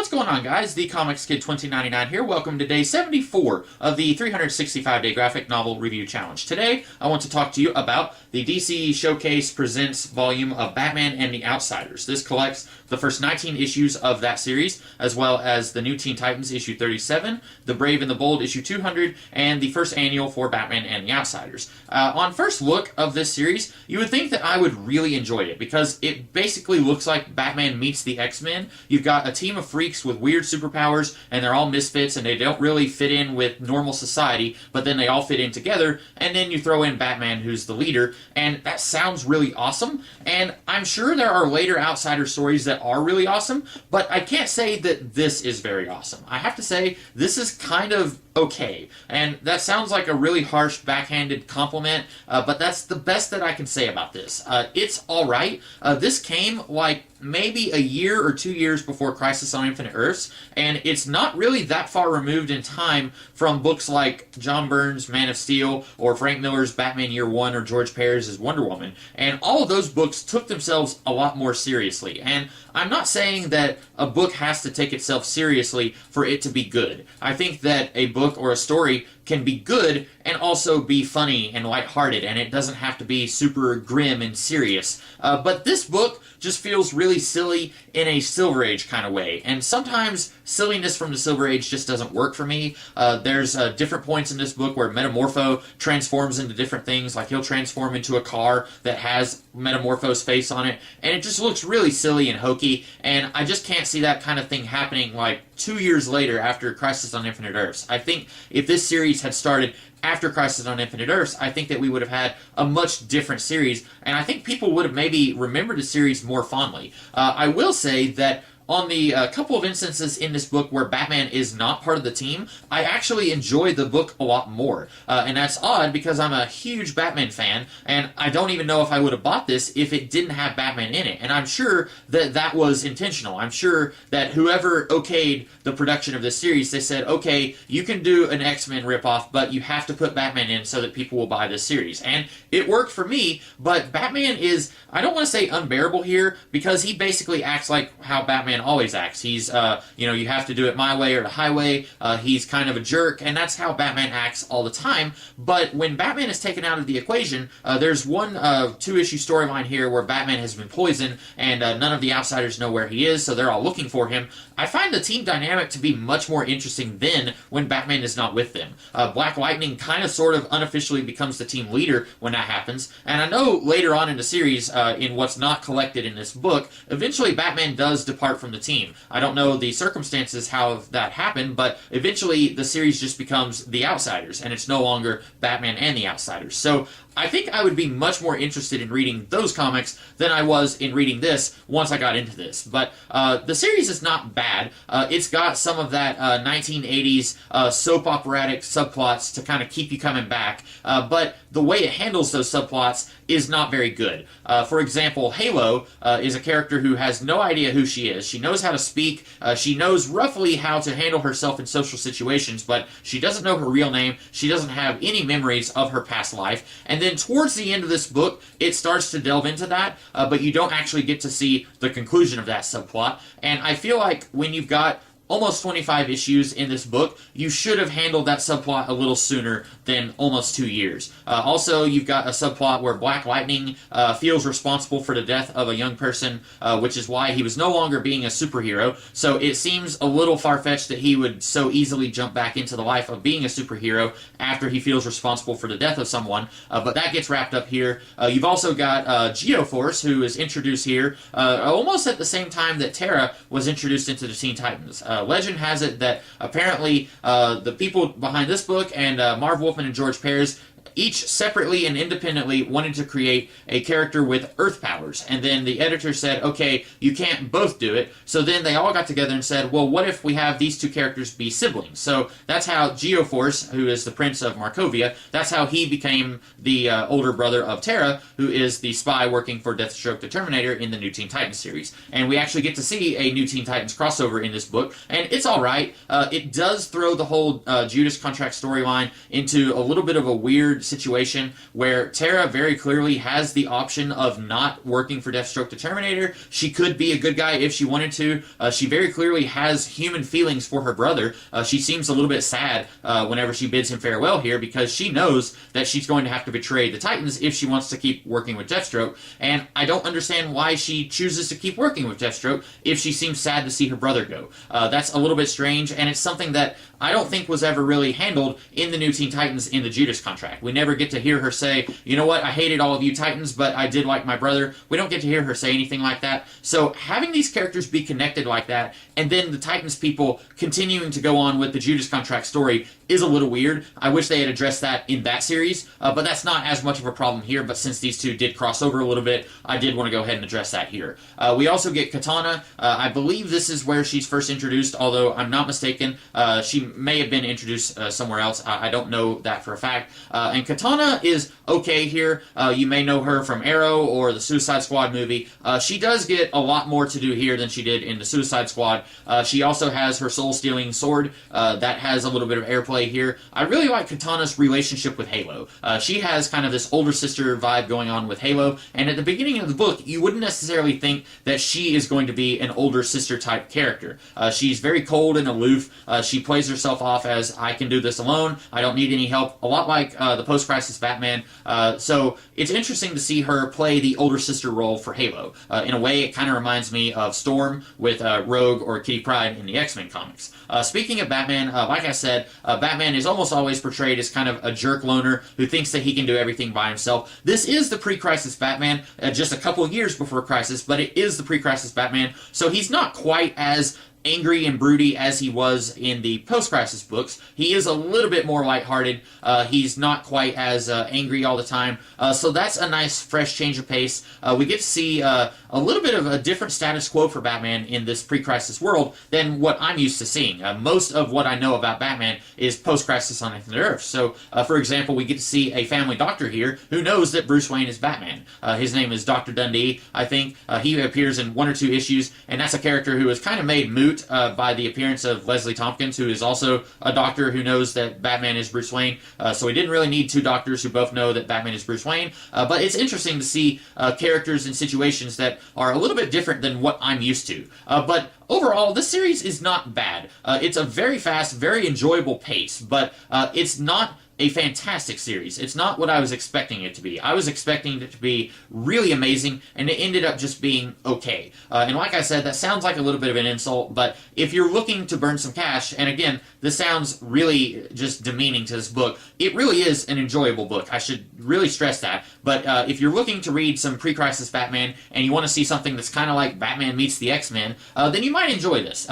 What's going on, guys? The Comics Kid 2099 here. Welcome to day 74 of the 365-day graphic novel review challenge. Today, I want to talk to you about the DC Showcase Presents volume of Batman and the Outsiders. This collects the first 19 issues of that series, as well as the New Teen Titans issue 37, The Brave and the Bold issue 200, and the first annual for Batman and the Outsiders. On first look of this series, you would think that I would really enjoy it, because it basically looks like Batman meets the X-Men. You've got a team of freaks with weird superpowers, and they're all misfits, and they don't really fit in with normal society, but then they all fit in together, and then you throw in Batman, who's the leader, and that sounds really awesome, and I'm sure there are later Outsider stories that are really awesome, but I can't say that this is very awesome. I have to say, this is kind of okay, and that sounds like a really harsh, backhanded compliment, but that's the best that I can say about this. It's alright. This came like maybe a year or 2 years before Crisis on Infinite Earths, and it's not really that far removed in time from books like John Byrne's Man of Steel, or Frank Miller's Batman Year One, or George Perez's Wonder Woman, and all of those books took themselves a lot more seriously, and I'm not saying that a book has to take itself seriously for it to be good. I think that a book or a story can be good and also be funny and lighthearted, and it doesn't have to be super grim and serious. But this book just feels really silly in a Silver Age kind of way, and sometimes silliness from the Silver Age just doesn't work for me. There's different points in this book where Metamorpho transforms into different things, like he'll transform into a car that has Metamorpho's face on it, and it just looks really silly and hokey, and I just can't see that kind of thing happening like 2 years later after Crisis on Infinite Earths. I think if this series had started after Crisis on Infinite Earths, I think that we would have had a much different series, and I think people would have maybe remembered the series more fondly. I will say that on the couple of instances in this book where Batman is not part of the team, I actually enjoy the book a lot more. And that's odd because I'm a huge Batman fan, and I don't even know if I would have bought this if it didn't have Batman in it. And I'm sure that that was intentional. I'm sure that whoever okayed the production of this series, they said, okay, you can do an X-Men ripoff, but you have to put Batman in so that people will buy this series. And it worked for me, but Batman is, I don't want to say unbearable here, because he basically acts like how Batman always acts. He's, you have to do it my way or the highway. He's kind of a jerk, and that's how Batman acts all the time. But when Batman is taken out of the equation, there's one two-issue storyline here where Batman has been poisoned, and none of the Outsiders know where he is, so they're all looking for him. I find the team dynamic to be much more interesting then when Batman is not with them. Black Lightning kind of sort of unofficially becomes the team leader when that happens, and I know later on in the series, in what's not collected in this book, eventually Batman does depart from the team. I don't know the circumstances how that happened, but eventually the series just becomes The Outsiders, and it's no longer Batman and the Outsiders. So I think I would be much more interested in reading those comics than I was in reading this once I got into this. But the series is not bad. It's got some of that 1980s soap operatic subplots to kind of keep you coming back, but the way it handles those subplots is not very good. For example, Halo is a character who has no idea who she is. She knows how to speak, she knows roughly how to handle herself in social situations, but she doesn't know her real name, she doesn't have any memories of her past life, and then towards the end of this book, it starts to delve into that, but you don't actually get to see the conclusion of that subplot, and I feel like when you've got almost 25 issues in this book, you should have handled that subplot a little sooner than almost 2 years. Also, you've got a subplot where Black Lightning feels responsible for the death of a young person, which is why he was no longer being a superhero. So it seems a little far-fetched that he would so easily jump back into the life of being a superhero after he feels responsible for the death of someone, but that gets wrapped up here. You've also got Geoforce, who is introduced here almost at the same time that Terra was introduced into the Teen Titans. Legend has it that apparently the people behind this book and Marv Wolfman and George Perez each separately and independently wanted to create a character with Earth powers, and then the editor said, okay, you can't both do it, so then they all got together and said, well, what if we have these two characters be siblings? So that's how Geoforce, who is the Prince of Markovia, that's how he became the older brother of Terra, who is the spy working for Deathstroke the Terminator in the New Teen Titans series. And we actually get to see a New Teen Titans crossover in this book, and it's alright. It does throw the whole Judas Contract storyline into a little bit of a weird weird situation where Tara very clearly has the option of not working for Deathstroke to terminate her. She could be a good guy if she wanted to. She very clearly has human feelings for her brother. She seems a little bit sad whenever she bids him farewell here, because she knows that she's going to have to betray the Titans if she wants to keep working with Deathstroke. And I don't understand why she chooses to keep working with Deathstroke if she seems sad to see her brother go. That's a little bit strange, and it's something that I don't think was ever really handled in the new Teen Titans in the Judas contract. We never get to hear her say, you know what, I hated all of you Titans, but I did like my brother. We don't get to hear her say anything like that. So having these characters be connected like that, and then the Titans people continuing to go on with the Judas contract story, is a little weird. I wish they had addressed that in that series, but that's not as much of a problem here. But since these two did cross over a little bit, I did want to go ahead and address that here. We also get Katana. I believe this is where she's first introduced, although I'm not mistaken. She may have been introduced somewhere else. I don't know that for a fact. And Katana is okay here. You may know her from Arrow or the Suicide Squad movie. She does get a lot more to do here than she did in the Suicide Squad. She also has her soul-stealing sword. That has a little bit of airplay here. I really like Katana's relationship with Halo. She has kind of this older sister vibe going on with Halo, and at the beginning of the book, you wouldn't necessarily think that she is going to be an older sister type character. She's very cold and aloof. She plays herself off as, I can do this alone, I don't need any help, a lot like the post-crisis Batman. So it's interesting to see her play the older sister role for Halo. In a way, it kind of reminds me of Storm with Rogue or Kitty Pryde in the X-Men comics. Speaking of Batman, like I said, Batman is almost always portrayed as kind of a jerk loner who thinks that he can do everything by himself. This is the pre-Crisis Batman, just a couple of years before Crisis, but it is the pre-Crisis Batman, so he's not quite as angry and broody as he was in the post-crisis books. He is a little bit more lighthearted. He's not quite as angry all the time. So that's a nice, fresh change of pace. We get to see a little bit of a different status quo for Batman in this pre-crisis world than what I'm used to seeing. Most of what I know about Batman is post-crisis on Infinite Earth. So, for example, we get to see a family doctor here who knows that Bruce Wayne is Batman. His name is Dr. Dundee, I think. He appears in 1 or 2 issues, and that's a character who is kind of made moot by the appearance of Leslie Tompkins, who is also a doctor who knows that Batman is Bruce Wayne. So we didn't really need 2 doctors who both know that Batman is Bruce Wayne. But it's interesting to see characters in situations that are a little bit different than what I'm used to. But overall, this series is not bad. It's a very fast, very enjoyable pace, but it's not a fantastic series. It's not what I was expecting it to be. I was expecting it to be really amazing, and it ended up just being okay. And like I said, that sounds like a little bit of an insult, but if you're looking to burn some cash, and again, this sounds really just demeaning to this book, it really is an enjoyable book. I should really stress that. But if you're looking to read some pre-crisis Batman, and you want to see something that's kind of like Batman meets the X-Men, then you might enjoy this.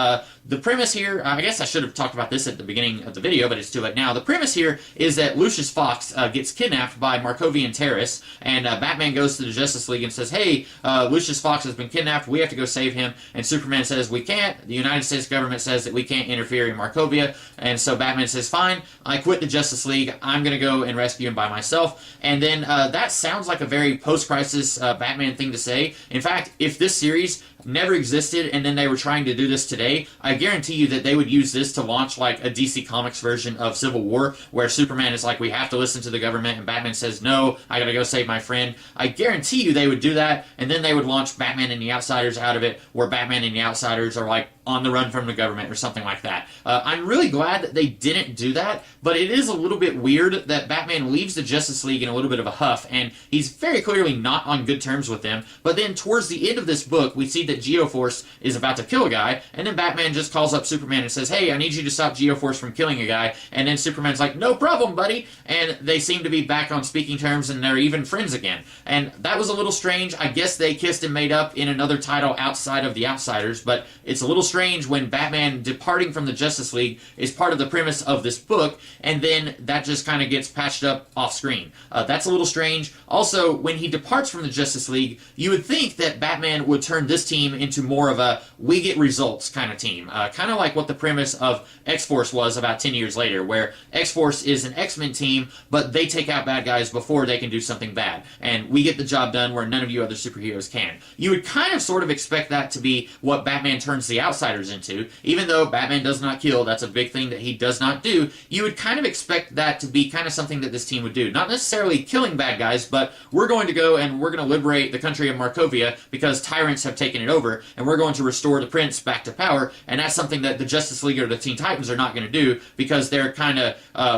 The premise here, I guess I should have talked about this at the beginning of the video, but it's too late now. The premise here is that Lucius Fox gets kidnapped by Markovian terrorists, and Batman goes to the Justice League and says, hey, Lucius Fox has been kidnapped, we have to go save him, and Superman says, we can't. The United States government says that we can't interfere in Markovia, and so Batman says, fine, I quit the Justice League, I'm going to go and rescue him by myself. And then that sounds like a very post-crisis Batman thing to say. In fact, if this series never existed and then they were trying to do this today, I guarantee you that they would use this to launch like a DC Comics version of Civil War, where Superman is like, we have to listen to the government, and Batman says, no, I gotta go save my friend. I guarantee you they would do that, and then they would launch Batman and the Outsiders out of it, where Batman and the Outsiders are like on the run from the government or something like that. I'm really glad that they didn't do that, but it is a little bit weird that Batman leaves the Justice League in a little bit of a huff, and he's very clearly not on good terms with them, but then towards the end of this book, we see that Geoforce is about to kill a guy, and then Batman just calls up Superman and says, hey, I need you to stop Geoforce from killing a guy, and then Superman's like, no problem, buddy, and they seem to be back on speaking terms, and they're even friends again. And that was a little strange. I guess they kissed and made up in another title outside of The Outsiders, but it's a little strange when Batman departing from the Justice League is part of the premise of this book, and then that just kind of gets patched up off screen. That's a little strange. Also, when he departs from the Justice League, you would think that Batman would turn this team into more of a we get results kind of team. Kind of like what the premise of X-Force was about 10 years later, where X-Force is an X-Men team, but they take out bad guys before they can do something bad. And we get the job done where none of you other superheroes can. You would kind of sort of expect that to be what Batman turns the Outsiders outsiders into. Even though Batman does not kill, that's a big thing that he does not do, you would kind of expect that to be kind of something that this team would do. Not necessarily killing bad guys, but we're going to go and we're going to liberate the country of Markovia because tyrants have taken it over, and we're going to restore the prince back to power, and that's something that the Justice League or the Teen Titans are not going to do because they're kind of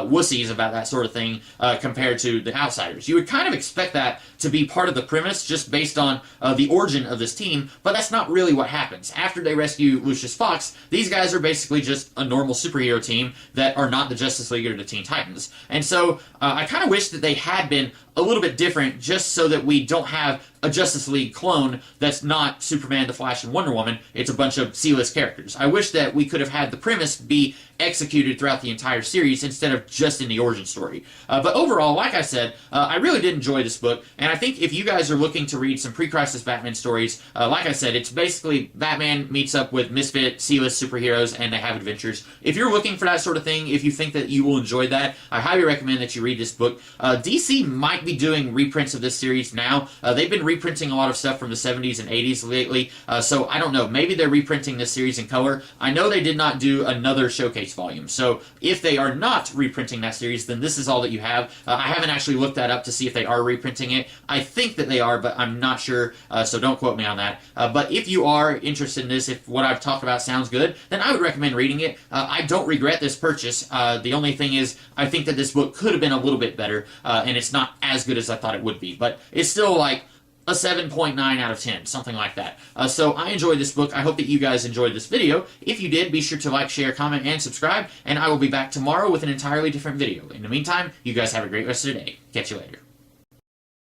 wussies about that sort of thing compared to the outsiders. You would kind of expect that to be part of the premise just based on the origin of this team, but that's not really what happens. After they rescue Lucius Fox, these guys are basically just a normal superhero team that are not the Justice League or the Teen Titans. And so I kind of wish that they had been a little bit different just so that we don't have a Justice League clone that's not Superman, the Flash, and Wonder Woman. It's a bunch of C-list characters. I wish that we could have had the premise be executed throughout the entire series instead of just in the origin story. But overall, like I said, I really did enjoy this book, and I think if you guys are looking to read some pre-crisis Batman stories, like I said, it's basically Batman meets up with misfit C-list superheroes and they have adventures. If you're looking for that sort of thing, if you think that you will enjoy that, I highly recommend that you read this book. DC might be doing reprints of this series now. They've been reprinting a lot of stuff from the 70s and 80s lately, so I don't know. Maybe they're reprinting this series in color. I know they did not do another showcase volume, so if they are not reprinting that series, then this is all that you have. I haven't actually looked that up to see if they are reprinting it. I think that they are, but I'm not sure, so don't quote me on that. But if you are interested in this, if what I've talked about sounds good, then I would recommend reading it. I don't regret this purchase. The only thing is, I think that this book could have been a little bit better, and it's not as good as I thought it would be, but it's still like a 7.9 out of 10, something like that. So I enjoyed this book. I hope that you guys enjoyed this video. If you did, be sure to like, share, comment, and subscribe, and I will be back tomorrow with an entirely different video. In the meantime, you guys have a great rest of the day. Catch you later.